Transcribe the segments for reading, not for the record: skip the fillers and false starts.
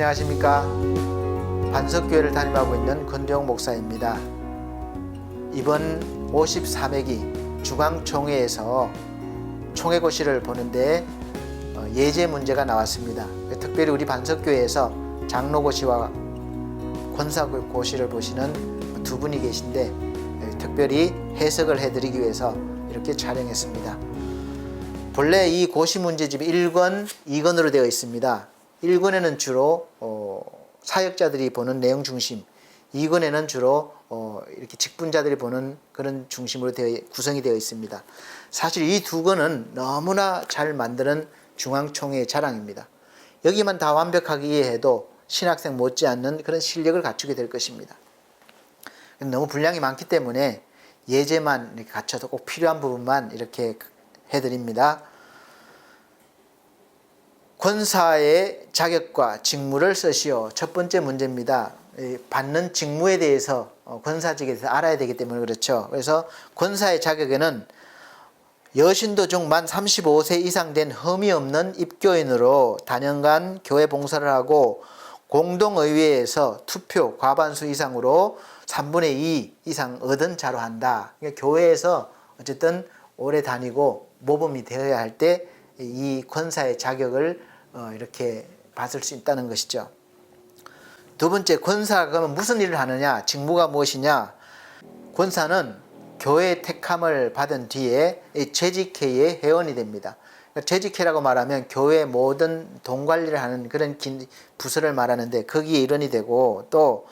안녕하십니까. 반석교회를 담임하고 있는 권대용 목사입니다. 이번 53회기 중앙총회에서 총회고시를 보는데 예제 문제가 나왔습니다. 특별히 우리 반석교회에서 장로고시와 권사고시를 보시는 두 분이 계신데 특별히 해석을 해드리기 위해서 이렇게 촬영했습니다. 본래 이 고시 문제집이 1권, 2권으로 되어 있습니다. 1권에는 주로 사역자들이 보는 내용 중심, 2권에는 주로 이렇게 직분자들이 보는 그런 중심으로 구성이 되어 있습니다. 사실 이 두 권은 너무나 잘 만드는 중앙총회의 자랑입니다. 여기만 다 완벽하게 이해해도 신학생 못지않는 그런 실력을 갖추게 될 것입니다. 너무 분량이 많기 때문에 예제만 이렇게 갖춰서 꼭 필요한 부분만 이렇게 해드립니다. 권사의 자격과 직무를 쓰시오. 첫 번째 문제입니다. 받는 직무에 대해서 권사직에 대해서 알아야 되기 때문에 그렇죠. 그래서 권사의 자격에는 여신도 중 만 35세 이상 된 흠이 없는 입교인으로 단연간 교회 봉사를 하고 공동의회에서 투표 과반수 이상으로 3분의 2 이상 얻은 자로 한다. 그러니까 교회에서 어쨌든 오래 다니고 모범이 되어야 할 때 이 권사의 자격을 이렇게 받을 수 있다는 것이죠. 두 번째, 권사가 그러면 무슨 일을 하느냐, 직무가 무엇이냐. 권사는 교회 택함을 받은 뒤에 재직회의 회원이 됩니다. 재직회라고 말하면 교회 모든 동관리를 하는 그런 부서를 말하는데 거기에 일원이 되고, 또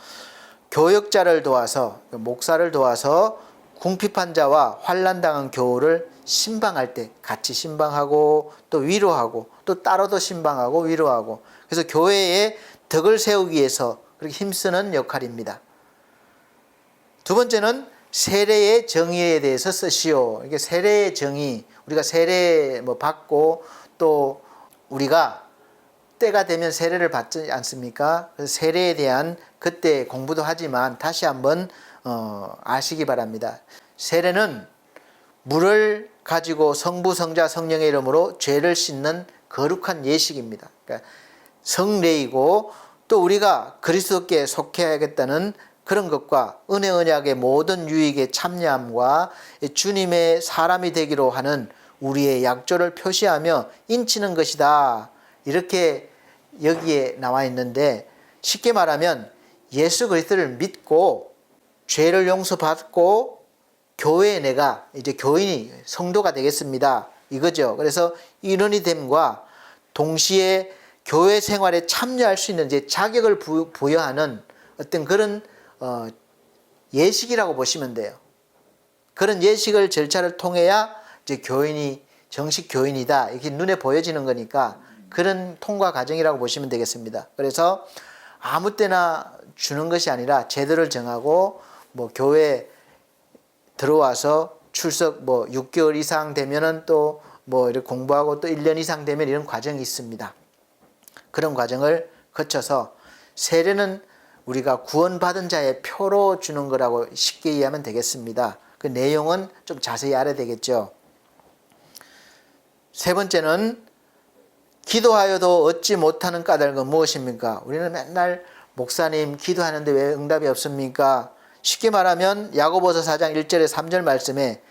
교역자를 도와서, 목사를 도와서 궁핍한 자와 환난당한 교우를 신방할 때 같이 신방하고 또 위로하고 또 따로도 신방하고 위로하고, 그래서 교회의 덕을 세우기 위해서 그렇게 힘쓰는 역할입니다. 두 번째는 세례의 정의에 대해서 쓰시오. 이게 세례의 정의, 우리가 세례 받고 또 우리가 때가 되면 세례를 받지 않습니까? 그래서 세례에 대한 그때 공부도 하지만 다시 한번 아시기 바랍니다. 세례는 물을 가지고 성부, 성자, 성령의 이름으로 죄를 씻는 거룩한 예식입니다. 그러니까 성례이고 또 우리가 그리스도께 속해야겠다는 그런 것과 은혜 언약의 모든 유익에 참여함과 주님의 사람이 되기로 하는 우리의 약조를 표시하며 인치는 것이다. 이렇게 여기에 나와 있는데, 쉽게 말하면 예수 그리스도를 믿고 죄를 용서받고 교회에 내가 이제 교인이 성도가 되겠습니다. 이거죠. 그래서 인원이 됨과 동시에 교회 생활에 참여할 수 있는 이제 자격을 부여하는 어떤 그런 예식이라고 보시면 돼요. 그런 예식을 절차를 통해야 이제 교인이 정식 교인이다 이렇게 눈에 보여지는 거니까 그런 통과 과정이라고 보시면 되겠습니다. 그래서 아무 때나 주는 것이 아니라 제도를 정하고 교회 들어와서 출석 6개월 이상 되면은 또 이렇게 공부하고 또 1년 이상 되면 이런 과정이 있습니다. 그런 과정을 거쳐서 세례는 우리가 구원받은 자의 표로 주는 거라고 쉽게 이해하면 되겠습니다. 그 내용은 좀 자세히 알아야 되겠죠. 세 번째는 기도하여도 얻지 못하는 까닭은 무엇입니까? 우리는 맨날 목사님 기도하는데 왜 응답이 없습니까? 쉽게 말하면 야고보서 4장 1절에 3절 말씀에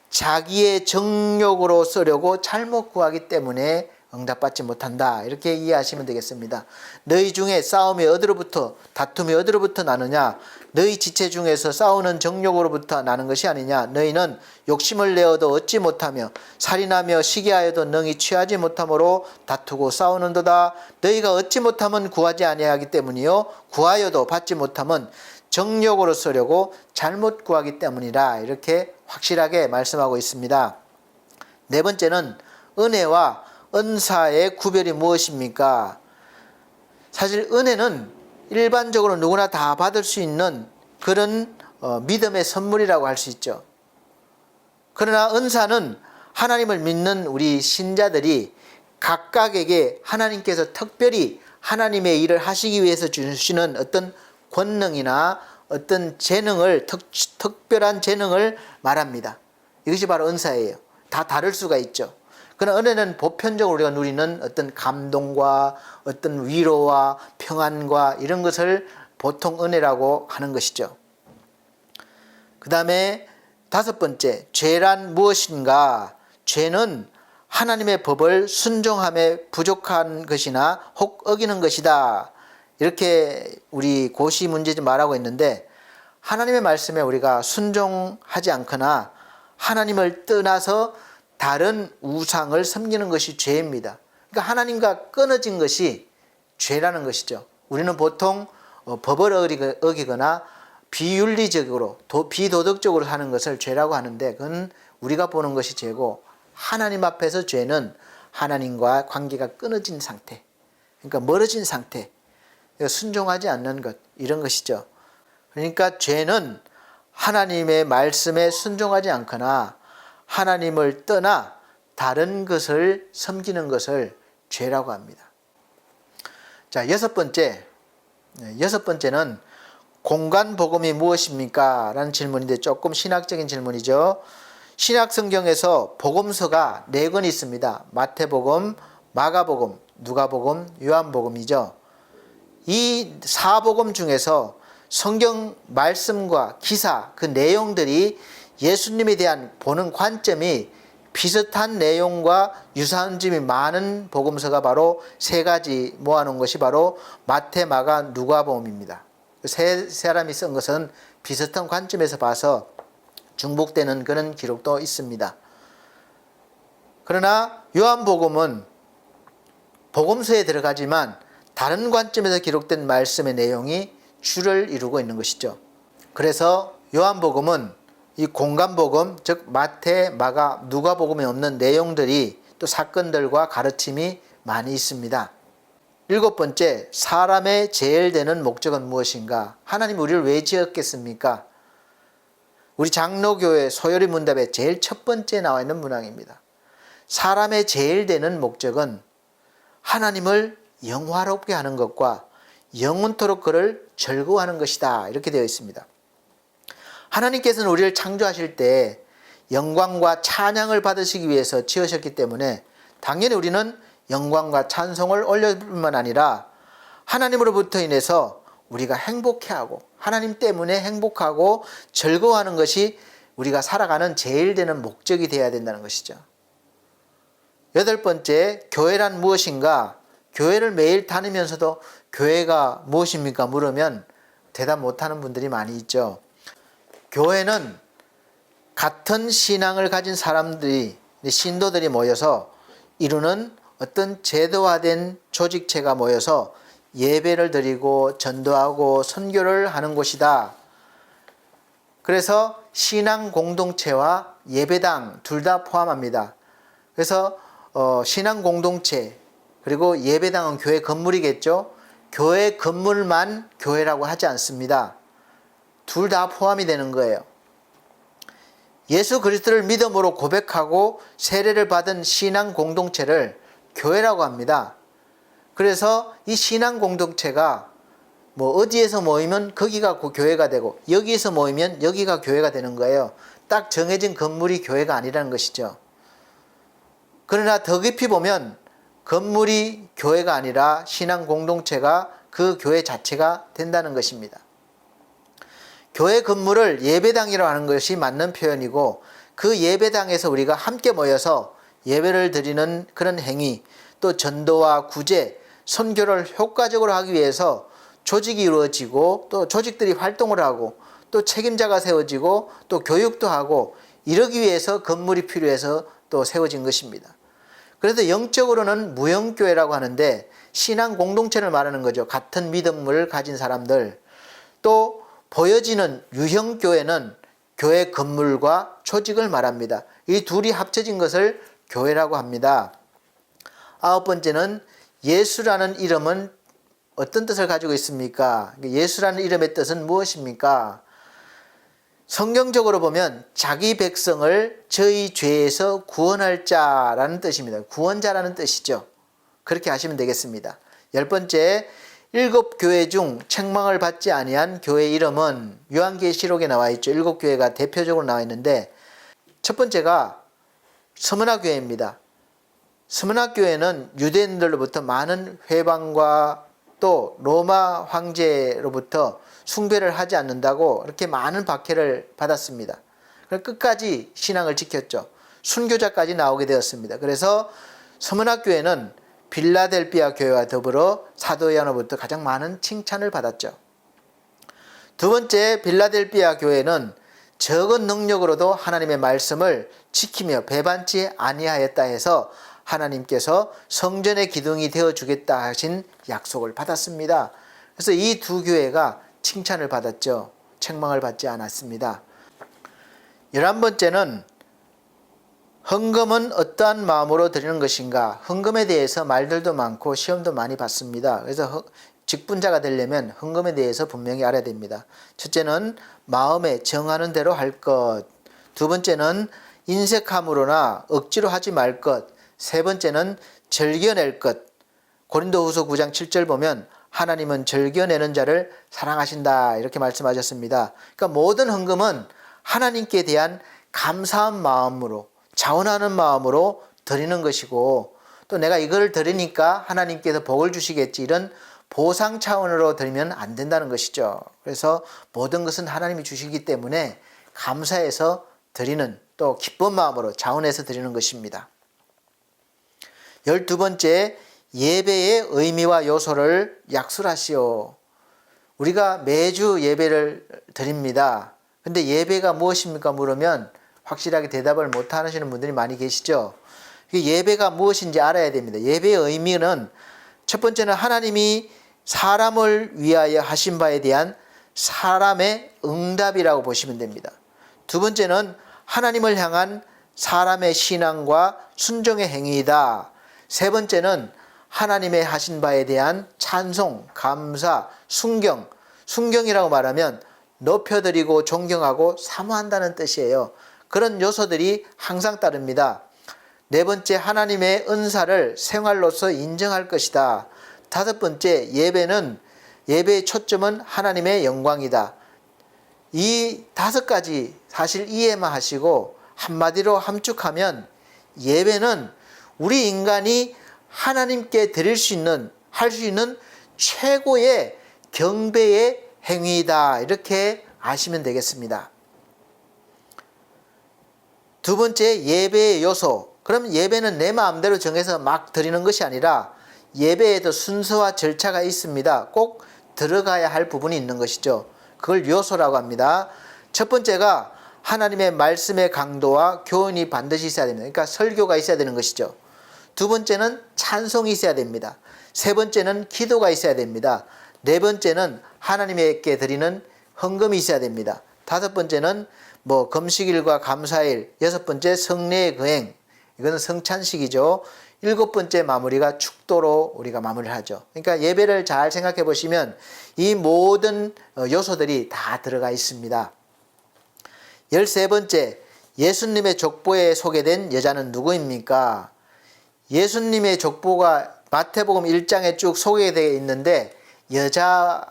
자기의 정욕으로 쓰려고 잘못 구하기 때문에 응답받지 못한다. 이렇게 이해하시면 되겠습니다. 너희 중에 싸움이 어디로부터, 다툼이 어디로부터 나느냐? 너희 지체 중에서 싸우는 정욕으로부터 나는 것이 아니냐? 너희는 욕심을 내어도 얻지 못하며 살인하며 시기하여도 능히 취하지 못함으로 다투고 싸우는도다. 너희가 얻지 못하면 구하지 아니하기 때문이요 구하여도 받지 못하면 정욕으로 쓰려고 잘못 구하기 때문이라. 이렇게 확실하게 말씀하고 있습니다. 네 번째는 은혜와 은사의 구별이 무엇입니까? 사실 은혜는 일반적으로 누구나 다 받을 수 있는 그런 믿음의 선물이라고 할 수 있죠. 그러나 은사는 하나님을 믿는 우리 신자들이 각각에게 하나님께서 특별히 하나님의 일을 하시기 위해서 주시는 어떤 권능이나 어떤 재능을, 특별한 재능을 말합니다. 이것이 바로 은사예요. 다 다를 수가 있죠. 그러나 은혜는 보편적으로 우리가 누리는 어떤 감동과 어떤 위로와 평안과 이런 것을 보통 은혜라고 하는 것이죠. 그 다음에 다섯 번째, 죄란 무엇인가? 죄는 하나님의 법을 순종함에 부족한 것이나 혹 어기는 것이다. 이렇게 우리 고시 문제집 말하고 있는데, 하나님의 말씀에 우리가 순종하지 않거나 하나님을 떠나서 다른 우상을 섬기는 것이 죄입니다. 그러니까 하나님과 끊어진 것이 죄라는 것이죠. 우리는 보통 법을 어기거나 비윤리적으로 비도덕적으로 하는 것을 죄라고 하는데, 그건 우리가 보는 것이 죄고, 하나님 앞에서 죄는 하나님과 관계가 끊어진 상태, 그러니까 멀어진 상태, 순종하지 않는 것, 이런 것이죠. 그러니까 죄는 하나님의 말씀에 순종하지 않거나 하나님을 떠나 다른 것을 섬기는 것을 죄라고 합니다. 자, 여섯 번째는 공간복음이 무엇입니까? 라는 질문인데 조금 신학적인 질문이죠. 신약 성경에서 복음서가 4권 있습니다. 마태복음, 마가복음, 누가복음, 요한복음이죠. 이 4복음 중에서 성경 말씀과 기사, 그 내용들이 예수님에 대한 보는 관점이 비슷한 내용과 유사한 점이 많은 복음서가 바로 3가지 모아놓은 것이 바로 마태, 마가, 누가복음입니다. 세 사람이 쓴 것은 비슷한 관점에서 봐서 중복되는 그런 기록도 있습니다. 그러나 요한복음은 복음서에 들어가지만 다른 관점에서 기록된 말씀의 내용이 주를 이루고 있는 것이죠. 그래서 요한복음은 이 공간복음, 즉 마태, 마가, 누가복음에 없는 내용들이 또 사건들과 가르침이 많이 있습니다. 7번째, 사람의 제일 되는 목적은 무엇인가? 하나님 우리를 왜 지었겠습니까? 우리 장로교회 소요리 문답에 제일 첫 번째 나와 있는 문항입니다. 사람의 제일 되는 목적은 하나님을 영화롭게 하는 것과 영원토록 그를 즐거워하는 것이다. 이렇게 되어 있습니다. 하나님께서는 우리를 창조하실 때 영광과 찬양을 받으시기 위해서 지으셨기 때문에 당연히 우리는 영광과 찬송을 올릴 뿐만 아니라 하나님으로부터 인해서 우리가 행복해하고 하나님 때문에 행복하고 즐거워하는 것이 우리가 살아가는 제일 되는 목적이 되어야 된다는 것이죠. 8번째, 교회란 무엇인가? 교회를 매일 다니면서도 교회가 무엇입니까? 물으면 대답 못하는 분들이 많이 있죠. 교회는 같은 신앙을 가진 사람들이, 신도들이 모여서 이루는 어떤 제도화된 조직체가 모여서 예배를 드리고 전도하고 선교를 하는 곳이다. 그래서 신앙 공동체와 예배당 둘 다 포함합니다. 그래서 신앙 공동체 그리고 예배당은 교회 건물이겠죠. 교회 건물만 교회라고 하지 않습니다. 둘 다 포함이 되는 거예요. 예수 그리스도를 믿음으로 고백하고 세례를 받은 신앙 공동체를 교회라고 합니다. 그래서 이 신앙 공동체가 어디에서 모이면 거기가 교회가 되고 여기에서 모이면 여기가 교회가 되는 거예요. 딱 정해진 건물이 교회가 아니라는 것이죠. 그러나 더 깊이 보면 건물이 교회가 아니라 신앙 공동체가 그 교회 자체가 된다는 것입니다. 교회 건물을 예배당이라고 하는 것이 맞는 표현이고, 그 예배당에서 우리가 함께 모여서 예배를 드리는 그런 행위, 또 전도와 구제, 선교를 효과적으로 하기 위해서 조직이 이루어지고 또 조직들이 활동을 하고 또 책임자가 세워지고 또 교육도 하고 이러기 위해서 건물이 필요해서 또 세워진 것입니다. 그래서 영적으로는 무형교회라고 하는데 신앙 공동체를 말하는 거죠. 같은 믿음을 가진 사람들. 또 보여지는 유형교회는 교회 건물과 조직을 말합니다. 이 둘이 합쳐진 것을 교회라고 합니다. 9번째는 예수라는 이름은 어떤 뜻을 가지고 있습니까? 예수라는 이름의 뜻은 무엇입니까? 성경적으로 보면 자기 백성을 저희 죄에서 구원할 자라는 뜻입니다. 구원자라는 뜻이죠. 그렇게 하시면 되겠습니다. 10번째, 7교회 중 책망을 받지 아니한 교회 이름은 요한계시록에 나와 있죠. 7교회가 대표적으로 나와 있는데 첫 번째가 서문화교회입니다. 스무나 교회는 유대인들로부터 많은 회방과 또 로마 황제로부터 숭배를 하지 않는다고 이렇게 많은 박해를 받았습니다. 끝까지 신앙을 지켰죠. 순교자까지 나오게 되었습니다. 그래서 서문학 교회는 빌라델비아 교회와 더불어 사도 요한으로부터 가장 많은 칭찬을 받았죠. 두 번째, 빌라델비아 교회는 적은 능력으로도 하나님의 말씀을 지키며 배반치 아니하였다 해서 하나님께서 성전의 기둥이 되어주겠다 하신 약속을 받았습니다. 그래서 이 두 교회가 칭찬을 받았죠. 책망을 받지 않았습니다. 11번째는 헌금은 어떠한 마음으로 드리는 것인가. 헌금에 대해서 말들도 많고 시험도 많이 받습니다. 그래서 직분자가 되려면 헌금에 대해서 분명히 알아야 됩니다. 첫째는 마음에 정하는 대로 할 것. 두 번째는 인색함으로나 억지로 하지 말 것. 세 번째는 즐겨낼 것. 고린도후서 9장 7절 보면 하나님은 즐겨내는 자를 사랑하신다 이렇게 말씀하셨습니다. 그러니까 모든 헌금은 하나님께 대한 감사한 마음으로 자원하는 마음으로 드리는 것이고 또 내가 이걸 드리니까 하나님께서 복을 주시겠지 이런 보상 차원으로 드리면 안 된다는 것이죠. 그래서 모든 것은 하나님이 주시기 때문에 감사해서 드리는 또 기쁜 마음으로 자원해서 드리는 것입니다. 12번째, 예배의 의미와 요소를 약술하시오. 우리가 매주 예배를 드립니다. 근데 예배가 무엇입니까? 물으면 확실하게 대답을 못 하시는 분들이 많이 계시죠. 예배가 무엇인지 알아야 됩니다. 예배의 의미는 첫 번째는 하나님이 사람을 위하여 하신 바에 대한 사람의 응답이라고 보시면 됩니다. 두 번째는 하나님을 향한 사람의 신앙과 순종의 행위이다. 세 번째는 하나님의 하신 바에 대한 찬송, 감사, 순경. 순경이라고 말하면 높여드리고 존경하고 사모한다는 뜻이에요. 그런 요소들이 항상 따릅니다. 네 번째, 하나님의 은사를 생활로서 인정할 것이다. 다섯 번째, 예배의 초점은 하나님의 영광이다. 이 다섯 가지 사실 이해만 하시고 한마디로 함축하면 예배는 우리 인간이 하나님께 드릴 수 있는, 할 수 있는 최고의 경배의 행위이다. 이렇게 아시면 되겠습니다. 두 번째, 예배의 요소. 그럼 예배는 내 마음대로 정해서 막 드리는 것이 아니라 예배에도 순서와 절차가 있습니다. 꼭 들어가야 할 부분이 있는 것이죠. 그걸 요소라고 합니다. 첫 번째가 하나님의 말씀의 강도와 교훈이 반드시 있어야 됩니다. 그러니까 설교가 있어야 되는 것이죠. 두 번째는 찬송이 있어야 됩니다. 세 번째는 기도가 있어야 됩니다. 네 번째는 하나님께 드리는 헌금이 있어야 됩니다. 다섯 번째는 금식일과 감사일, 여섯 번째 성례의 거행, 이거는 성찬식이죠. 일곱 번째 마무리가 축도로 우리가 마무리를 하죠. 그러니까 예배를 잘 생각해 보시면 이 모든 요소들이 다 들어가 있습니다. 13번째, 예수님의 족보에 소개된 여자는 누구입니까? 예수님의 족보가 마태복음 1장에 쭉 소개되어 있는데 여자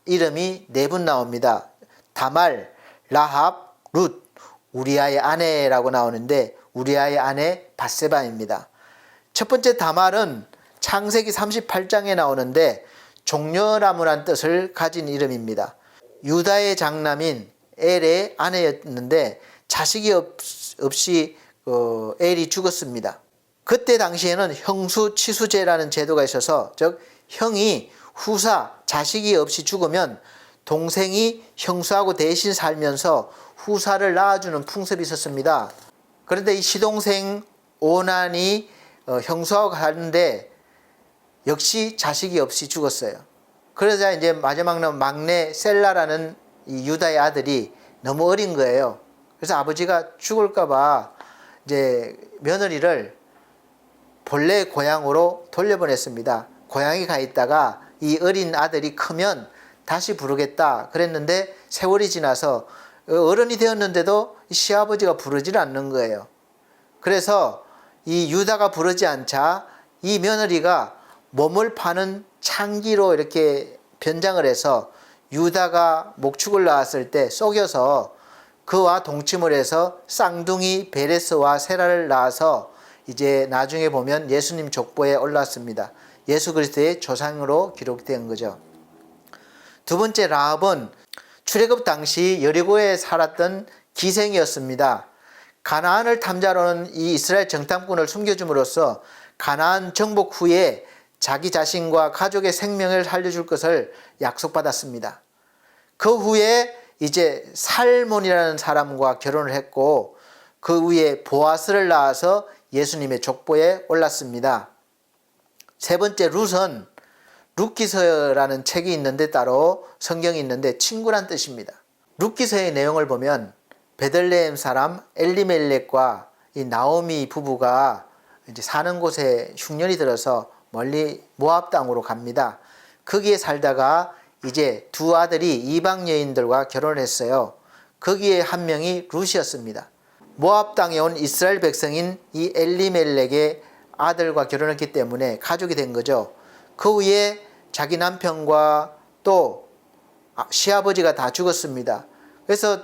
이름이 4분 나옵니다. 다말, 라합, 룻, 우리아의 아내라고 나오는데 우리아의 아내 밧세바입니다. 첫 번째 다말은 창세기 38장에 나오는데 종려나무란 뜻을 가진 이름입니다. 유다의 장남인 엘의 아내였는데 자식이 없이 엘이 죽었습니다. 그때 당시에는 형수치수제라는 제도가 있어서 즉 형이 후사 자식이 없이 죽으면 동생이 형수하고 대신 살면서 후사를 낳아주는 풍습이 있었습니다. 그런데 이 시동생 오난이 형수하고 가는데 역시 자식이 없이 죽었어요. 그러자 이제 마지막 남은 막내 셀라라는 이 유다의 아들이 너무 어린 거예요. 그래서 아버지가 죽을까봐 이제 며느리를 본래 고향으로 돌려보냈습니다. 고향에 가 있다가 이 어린 아들이 크면 다시 부르겠다 그랬는데 세월이 지나서 어른이 되었는데도 시아버지가 부르질 않는 거예요. 그래서 이 유다가 부르지 않자 이 며느리가 몸을 파는 창기로 이렇게 변장을 해서 유다가 목축을 낳았을 때 속여서 그와 동침을 해서 쌍둥이 베레스와 세라를 낳아서 이제 나중에 보면 예수님 족보에 올랐습니다. 예수 그리스도의 조상으로 기록된 거죠. 두 번째 라합은 출애굽 당시 여리고에 살았던 기생이었습니다. 가나안을 탐자로는 이 이스라엘 정탐꾼을 숨겨줌으로써 가나안 정복 후에 자기 자신과 가족의 생명을 살려줄 것을 약속받았습니다. 그 후에 이제 살몬이라는 사람과 결혼을 했고 그 후에 보아스를 낳아서 예수님의 족보에 올랐습니다. 세 번째 룻은 룻기서라는 책이 있는데 따로 성경이 있는데 친구란 뜻입니다. 룻기서의 내용을 보면 베들레헴 사람 엘리멜렉과 이 나오미 부부가 이제 사는 곳에 흉년이 들어서 멀리 모압 땅으로 갑니다. 거기에 살다가 이제 두 아들이 이방 여인들과 결혼을 했어요. 거기에 한 명이 룻이었습니다. 모압 땅에 온 이스라엘 백성인 이 엘리멜렉의 아들과 결혼했기 때문에 가족이 된 거죠. 그 후에 자기 남편과 또 시아버지가 다 죽었습니다. 그래서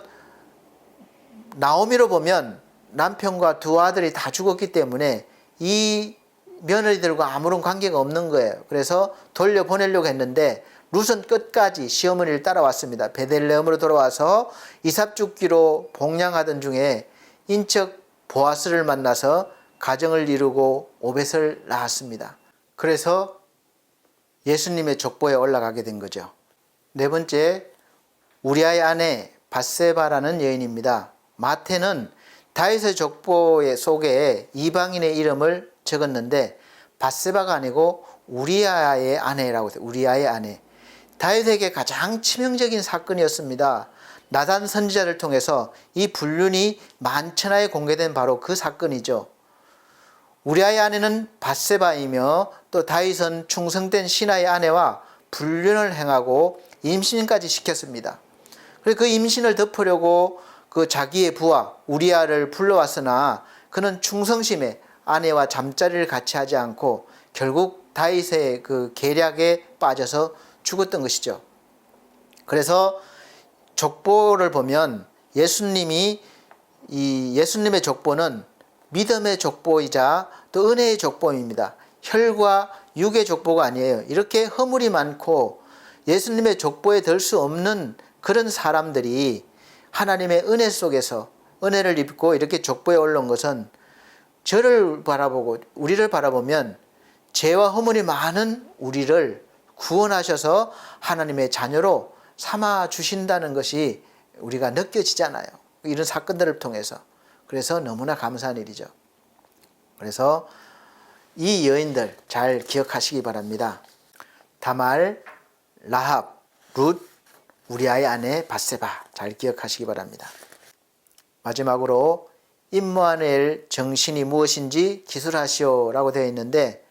나오미로 보면 남편과 두 아들이 다 죽었기 때문에 이 며느리들과 아무런 관계가 없는 거예요. 그래서 돌려보내려고 했는데 룻은 끝까지 시어머니를 따라왔습니다. 베들레헴으로 돌아와서 이삭 죽기로 봉양하던 중에 인척 보아스를 만나서 가정을 이루고 오벳을 낳았습니다. 그래서 예수님의 족보에 올라가게 된 거죠. 네 번째, 우리아의 아내 밧세바라는 여인입니다. 마태는 다윗의 족보의 속에 이방인의 이름을 적었는데 밧세바가 아니고 우리아의 아내라고 해요. 우리아의 아내. 다윗에게 가장 치명적인 사건이었습니다. 나단 선지자를 통해서 이 불륜이 만천하에 공개된 바로 그 사건이죠. 우리아의 아내는 밧세바이며 또 다윗은 충성된 신하의 아내와 불륜을 행하고 임신까지 시켰습니다. 그래서 그 임신을 덮으려고 그 자기의 부하 우리아를 불러왔으나 그는 충성심에 아내와 잠자리를 같이 하지 않고 결국 다윗의 그 계략에 빠져서 죽었던 것이죠. 그래서 족보를 보면 예수님의 족보는 믿음의 족보이자 또 은혜의 족보입니다. 혈과 육의 족보가 아니에요. 이렇게 허물이 많고 예수님의 족보에 들 수 없는 그런 사람들이 하나님의 은혜 속에서 은혜를 입고 이렇게 족보에 올라온 것은 저를 바라보고 우리를 바라보면 죄와 허물이 많은 우리를 구원하셔서 하나님의 자녀로 삼아 주신다는 것이 우리가 느껴지잖아요. 이런 사건들을 통해서. 그래서 너무나 감사한 일이죠. 그래서 이 여인들 잘 기억하시기 바랍니다. 다말, 라합, 룻, 우리아의 아내 밧세바 잘 기억하시기 바랍니다. 마지막으로 임마누엘 정신이 무엇인지 기술하시오라고 되어 있는데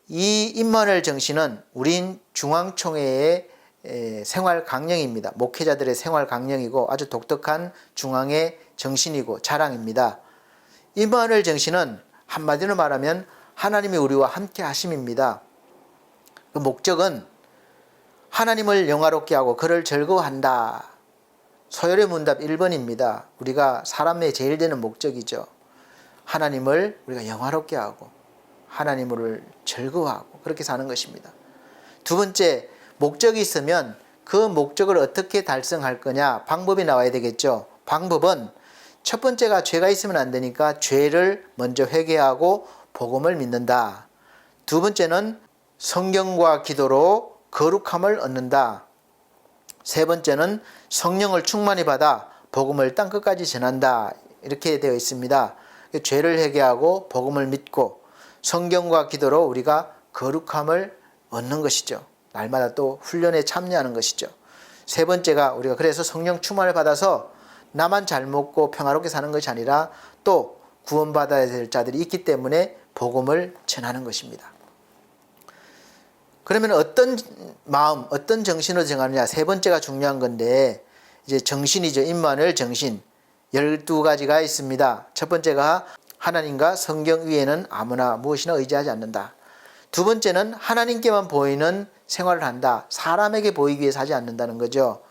이 임마누엘 정신은 우린 중앙총회의 생활 강령입니다. 목회자들의 생활 강령이고 아주 독특한 중앙의 정신이고 자랑입니다. 임마누엘 정신은 한마디로 말하면 하나님이 우리와 함께 하심입니다. 그 목적은 하나님을 영화롭게 하고 그를 즐거워한다. 서열의 문답 1번입니다. 우리가 사람의 제일 되는 목적이죠. 하나님을 우리가 영화롭게 하고 하나님을 즐거워하고 그렇게 사는 것입니다. 두 번째, 목적이 있으면 그 목적을 어떻게 달성할 거냐 방법이 나와야 되겠죠. 방법은 첫 번째가 죄가 있으면 안 되니까 죄를 먼저 회개하고 복음을 믿는다. 두 번째는 성경과 기도로 거룩함을 얻는다. 세 번째는 성령을 충만히 받아 복음을 땅끝까지 전한다. 이렇게 되어 있습니다. 죄를 회개하고 복음을 믿고 성경과 기도로 우리가 거룩함을 얻는 것이죠. 날마다 또 훈련에 참여하는 것이죠. 세 번째가 우리가 그래서 성령 충만을 받아서 나만 잘 먹고 평화롭게 사는 것이 아니라 또 구원받아야 될 자들이 있기 때문에 복음을 전하는 것입니다. 그러면 어떤 마음, 어떤 정신으로 정하느냐 세 번째가 중요한 건데 이제 정신이죠. 임마누엘 정신 12가지가 있습니다. 첫 번째가 하나님과 성경 위에는 아무나 무엇이나 의지하지 않는다. 두 번째는 하나님께만 보이는 생활을 한다. 사람에게 보이기 위해서 하지 않는다는 거죠.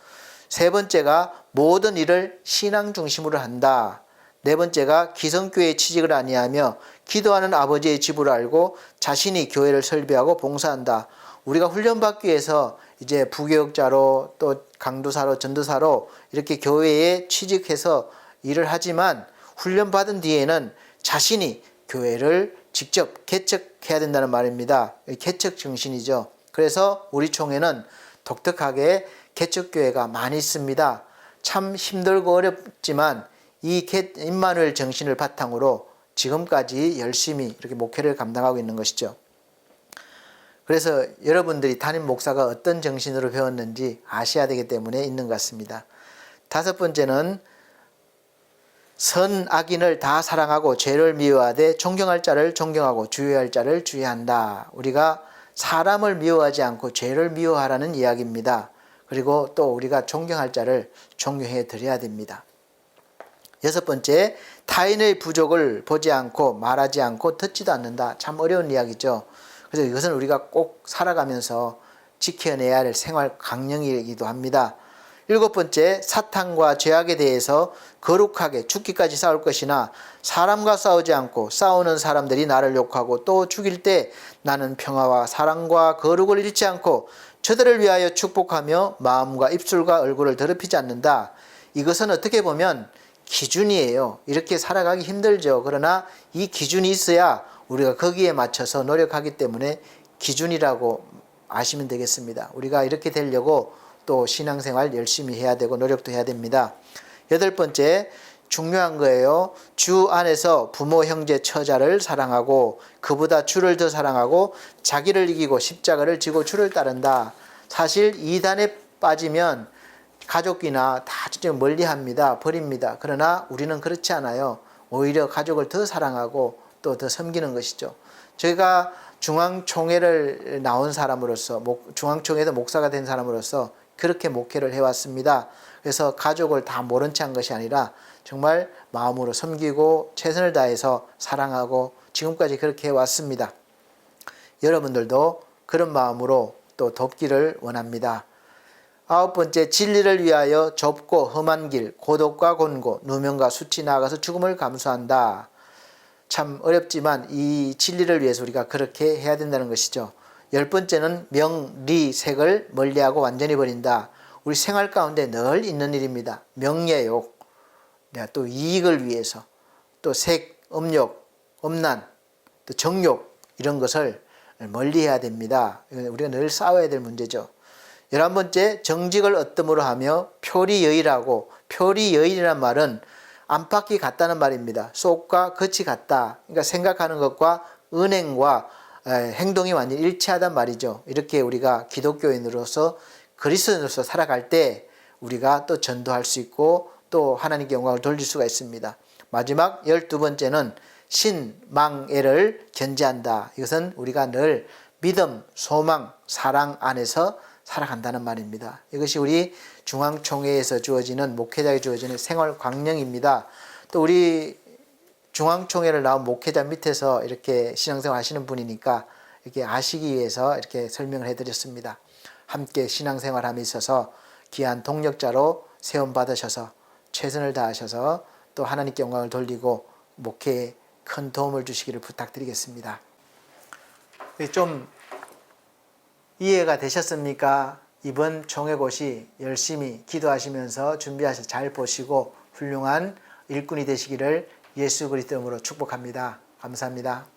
세 번째가 모든 일을 신앙 중심으로 한다. 네 번째가 기성교회에 취직을 아니하며 기도하는 아버지의 집을 알고 자신이 교회를 설비하고 봉사한다. 우리가 훈련받기 위해서 이제 부교육자로 또 강도사로 전도사로 이렇게 교회에 취직해서 일을 하지만 훈련받은 뒤에는 자신이 교회를 직접 개척해야 된다는 말입니다. 개척 정신이죠. 그래서 우리 총회는 독특하게 개척교회가 많이 있습니다. 참 힘들고 어렵지만 이 임마누엘 정신을 바탕으로 지금까지 열심히 이렇게 목회를 감당하고 있는 것이죠. 그래서 여러분들이 담임 목사가 어떤 정신으로 배웠는지 아셔야 되기 때문에 있는 것 같습니다. 다섯 번째는 선 악인을 다 사랑하고 죄를 미워하되 존경할 자를 존경하고 주의할 자를 주의한다. 우리가 사람을 미워하지 않고 죄를 미워하라는 이야기입니다. 그리고 또 우리가 존경할 자를 존경해 드려야 됩니다. 여섯 번째, 타인의 부족을 보지 않고 말하지 않고 듣지도 않는다. 참 어려운 이야기죠. 그래서 이것은 우리가 꼭 살아가면서 지켜내야 할 생활 강령이기도 합니다. 일곱 번째, 사탄과 죄악에 대해서 거룩하게 죽기까지 싸울 것이나 사람과 싸우지 않고 싸우는 사람들이 나를 욕하고 또 죽일 때 나는 평화와 사랑과 거룩을 잃지 않고 저들을 위하여 축복하며 마음과 입술과 얼굴을 더럽히지 않는다. 이것은 어떻게 보면 기준이에요. 이렇게 살아가기 힘들죠. 그러나 이 기준이 있어야 우리가 거기에 맞춰서 노력하기 때문에 기준이라고 아시면 되겠습니다. 우리가 이렇게 되려고 또 신앙생활 열심히 해야 되고 노력도 해야 됩니다. 여덟 번째, 중요한 거예요. 주 안에서 부모, 형제, 처자를 사랑하고 그보다 주를 더 사랑하고 자기를 이기고 십자가를 지고 주를 따른다. 사실 이단에 빠지면 가족이나 다 멀리합니다. 버립니다. 그러나 우리는 그렇지 않아요. 오히려 가족을 더 사랑하고 또 더 섬기는 것이죠. 저희가 중앙총회를 나온 사람으로서 중앙총회에서 목사가 된 사람으로서 그렇게 목회를 해왔습니다. 그래서 가족을 다 모른 채 한 것이 아니라 정말 마음으로 섬기고 최선을 다해서 사랑하고 지금까지 그렇게 해왔습니다. 여러분들도 그런 마음으로 또 돕기를 원합니다. 아홉 번째, 진리를 위하여 좁고 험한 길, 고독과 곤고, 누명과 수치 나아가서 죽음을 감수한다. 참 어렵지만 이 진리를 위해서 우리가 그렇게 해야 된다는 것이죠. 열 번째는 명리색을 멀리하고 완전히 버린다. 우리 생활 가운데 늘 있는 일입니다. 명예욕, 또 이익을 위해서, 또 색, 음욕, 음란, 또 정욕 이런 것을 멀리해야 됩니다. 우리가 늘 싸워야 될 문제죠. 11번째, 정직을 어뜸으로 하며 표리여의라고, 표리여의라는 말은 안팎이 같다는 말입니다. 속과 겉이 같다. 그러니까 생각하는 것과 은행과 행동이 완전히 일치하단 말이죠. 이렇게 우리가 기독교인으로서 그리스도인으로서 살아갈 때 우리가 또 전도할 수 있고 또 하나님께 영광을 돌릴 수가 있습니다. 마지막 12번째는 신망애를 견지한다. 이것은 우리가 늘 믿음, 소망, 사랑 안에서 살아간다는 말입니다. 이것이 우리 중앙총회에서 주어지는 목회자에 주어지는 생활 광령입니다. 또 우리 중앙총회를 나온 목회자 밑에서 이렇게 신앙생활 하시는 분이니까 이렇게 아시기 위해서 이렇게 설명을 해드렸습니다. 함께 신앙생활함에 있어서 귀한 동력자로 세움 받으셔서 최선을 다하셔서 또 하나님께 영광을 돌리고 목회에 큰 도움을 주시기를 부탁드리겠습니다. 좀 이해가 되셨습니까? 이번 총회고시 열심히 기도하시면서 준비하셔서 잘 보시고 훌륭한 일꾼이 되시기를 예수 그리스도 이름으로 축복합니다. 감사합니다.